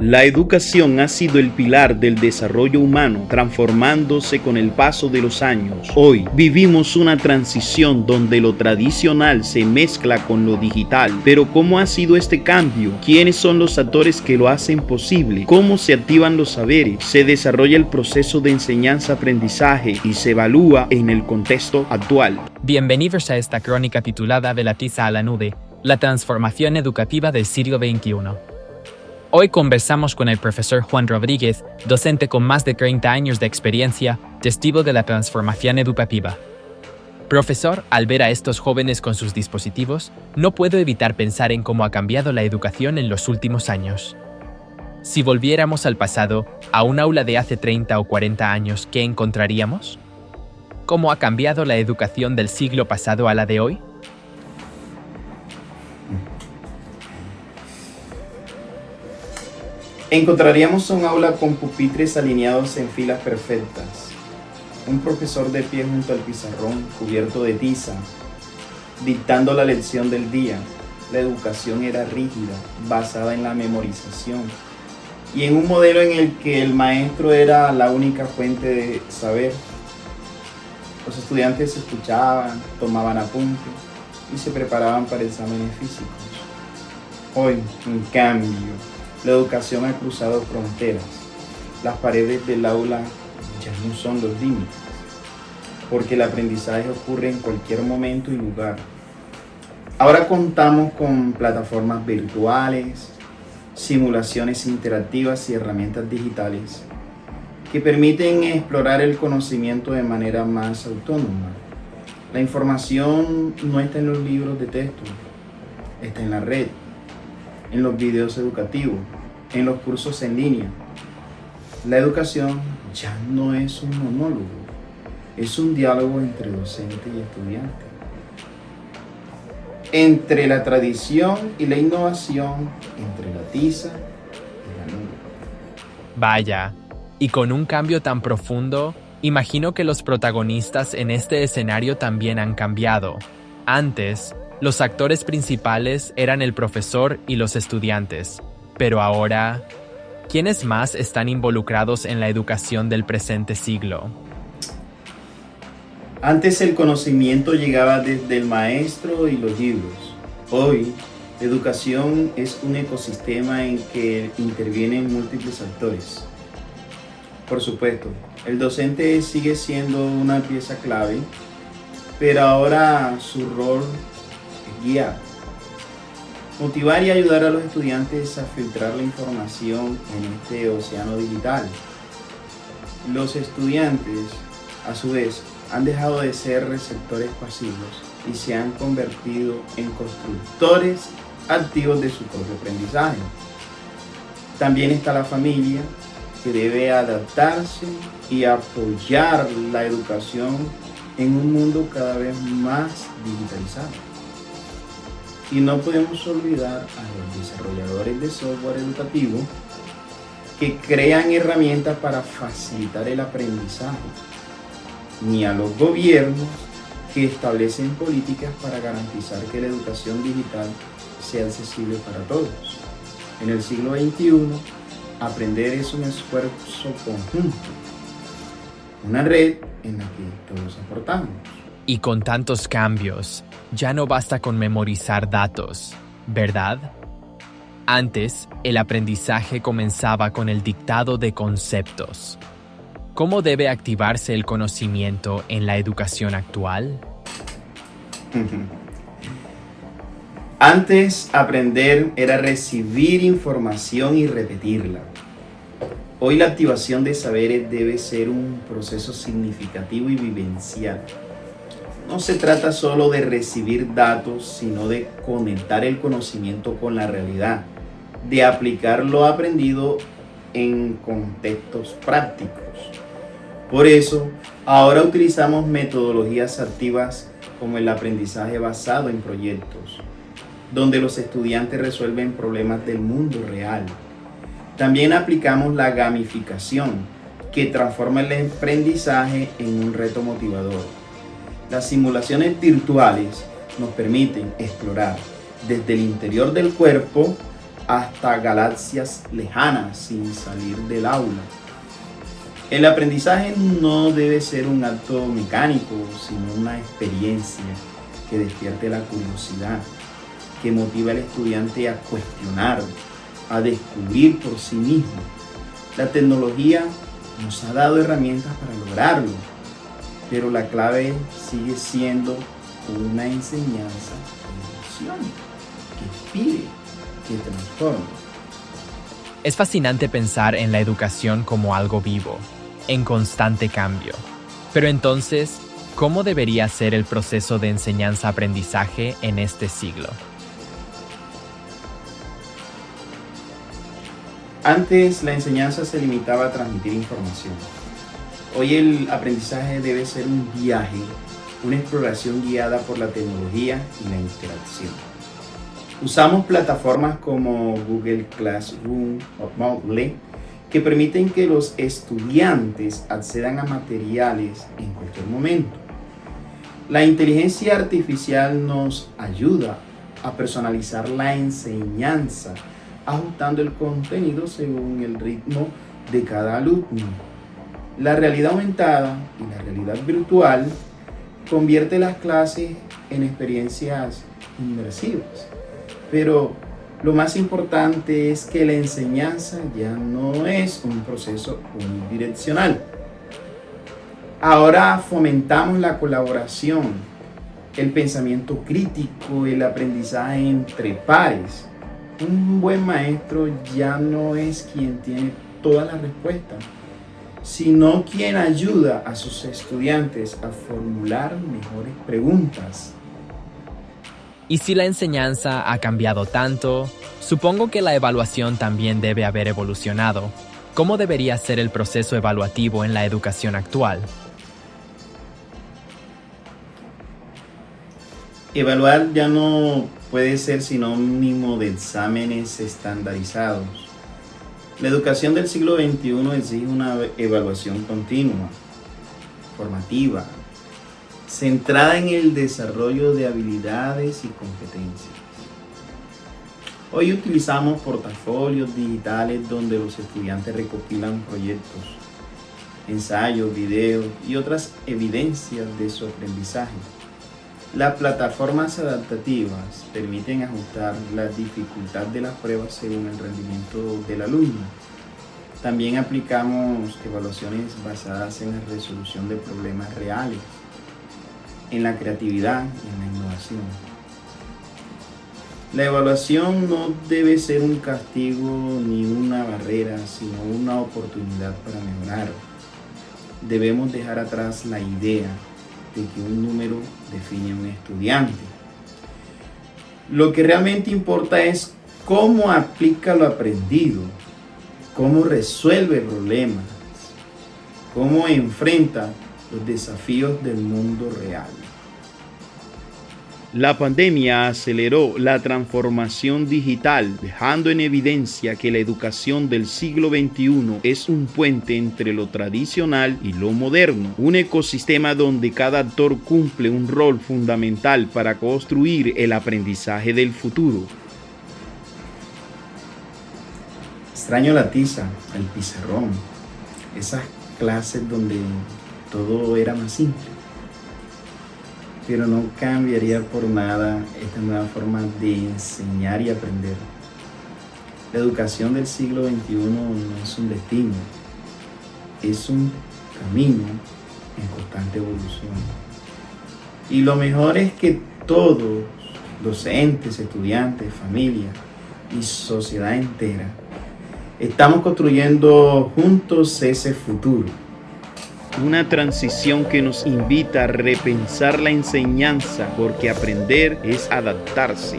La educación ha sido el pilar del desarrollo humano, transformándose con el paso de los años. Hoy vivimos una transición donde lo tradicional se mezcla con lo digital. Pero ¿cómo ha sido este cambio? ¿Quiénes son los actores que lo hacen posible? ¿Cómo se activan los saberes? ¿Se desarrolla el proceso de enseñanza-aprendizaje y se evalúa en el contexto actual? Bienvenidos a esta crónica titulada De la tiza a la nube, la transformación educativa del siglo XXI. Hoy conversamos con el profesor Juan Rodríguez, docente con más de 30 años de experiencia, testigo de la transformación educativa. Profesor, al ver a estos jóvenes con sus dispositivos, no puedo evitar pensar en cómo ha cambiado la educación en los últimos años. Si volviéramos al pasado, a un aula de hace 30 o 40 años, ¿qué encontraríamos? ¿Cómo ha cambiado la educación del siglo pasado a la de hoy? Encontraríamos un aula con pupitres alineados en filas perfectas, un profesor de pie junto al pizarrón cubierto de tiza, dictando la lección del día. La educación era rígida, basada en la memorización, y en un modelo en el que el maestro era la única fuente de saber. Los estudiantes escuchaban, tomaban apuntes y se preparaban para exámenes físicos. Hoy, en cambio, la educación ha cruzado fronteras. Las paredes del aula ya no son los límites, porque el aprendizaje ocurre en cualquier momento y lugar. Ahora contamos con plataformas virtuales, simulaciones interactivas y herramientas digitales que permiten explorar el conocimiento de manera más autónoma. La información no está en los libros de texto, está en la red, en los videos educativos, en los cursos en línea. La educación ya no es un monólogo, es un diálogo entre docente y estudiante, entre la tradición y la innovación, entre la tiza y la nube. Vaya, y con un cambio tan profundo, imagino que los protagonistas en este escenario también han cambiado. Antes, los actores principales eran el profesor y los estudiantes, pero ahora, ¿quiénes más están involucrados en la educación del presente siglo? Antes el conocimiento llegaba desde el maestro y los libros. Hoy, la educación es un ecosistema en que intervienen múltiples actores. Por supuesto, el docente sigue siendo una pieza clave, pero ahora su rol es guiar, motivar y ayudar a los estudiantes a filtrar la información en este océano digital. Los estudiantes, a su vez, han dejado de ser receptores pasivos y se han convertido en constructores activos de su propio aprendizaje. También está la familia, que debe adaptarse y apoyar la educación en un mundo cada vez más digitalizado. Y no podemos olvidar a los desarrolladores de software educativo que crean herramientas para facilitar el aprendizaje, ni a los gobiernos que establecen políticas para garantizar que la educación digital sea accesible para todos. En el siglo XXI, aprender es un esfuerzo conjunto, una red en la que todos aportamos. Y con tantos cambios, ya no basta con memorizar datos, ¿verdad? Antes, el aprendizaje comenzaba con el dictado de conceptos. ¿Cómo debe activarse el conocimiento en la educación actual? Antes, aprender era recibir información y repetirla. Hoy la activación de saberes debe ser un proceso significativo y vivencial. No se trata solo de recibir datos, sino de conectar el conocimiento con la realidad, de aplicar lo aprendido en contextos prácticos. Por eso, ahora utilizamos metodologías activas como el aprendizaje basado en proyectos, donde los estudiantes resuelven problemas del mundo real. También aplicamos la gamificación, que transforma el aprendizaje en un reto motivador. Las simulaciones virtuales nos permiten explorar desde el interior del cuerpo hasta galaxias lejanas sin salir del aula. El aprendizaje no debe ser un acto mecánico, sino una experiencia que despierte la curiosidad, que motiva al estudiante a cuestionar, a descubrir por sí mismo. La tecnología nos ha dado herramientas para lograrlo, pero la clave sigue siendo una enseñanza que emocione, que inspire, que transforme. Es fascinante pensar en la educación como algo vivo, en constante cambio. Pero entonces, ¿cómo debería ser el proceso de enseñanza-aprendizaje en este siglo? Antes la enseñanza se limitaba a transmitir información. Hoy el aprendizaje debe ser un viaje, una exploración guiada por la tecnología y la interacción. Usamos plataformas como Google Classroom o Moodle que permiten que los estudiantes accedan a materiales en cualquier momento. La inteligencia artificial nos ayuda a personalizar la enseñanza, ajustando el contenido según el ritmo de cada alumno. La realidad aumentada y la realidad virtual convierte las clases en experiencias inmersivas. Pero lo más importante es que la enseñanza ya no es un proceso unidireccional. Ahora fomentamos la colaboración, el pensamiento crítico, el aprendizaje entre pares. Un buen maestro ya no es quien tiene todas las respuestas, sino quien ayuda a sus estudiantes a formular mejores preguntas. Y si la enseñanza ha cambiado tanto, supongo que la evaluación también debe haber evolucionado. ¿Cómo debería ser el proceso evaluativo en la educación actual? Evaluar ya no puede ser sinónimo de exámenes estandarizados. La educación del siglo XXI exige una evaluación continua, formativa, centrada en el desarrollo de habilidades y competencias. Hoy utilizamos portafolios digitales donde los estudiantes recopilan proyectos, ensayos, videos y otras evidencias de su aprendizaje. Las plataformas adaptativas permiten ajustar la dificultad de las pruebas según el rendimiento del alumno. También aplicamos evaluaciones basadas en la resolución de problemas reales, en la creatividad y en la innovación. La evaluación no debe ser un castigo ni una barrera, sino una oportunidad para mejorar. Debemos dejar atrás la idea de que un número define a un estudiante. Lo que realmente importa es cómo aplica lo aprendido, cómo resuelve problemas, cómo enfrenta los desafíos del mundo real. La pandemia aceleró la transformación digital, dejando en evidencia que la educación del siglo XXI es un puente entre lo tradicional y lo moderno, un ecosistema donde cada actor cumple un rol fundamental para construir el aprendizaje del futuro. Extraño la tiza, el pizarrón, esas clases donde todo era más simple. Pero no cambiaría por nada esta nueva forma de enseñar y aprender. La educación del siglo XXI no es un destino, es un camino en constante evolución. Y lo mejor es que todos, docentes, estudiantes, familias y sociedad entera, estamos construyendo juntos ese futuro. Una transición que nos invita a repensar la enseñanza, porque aprender es adaptarse.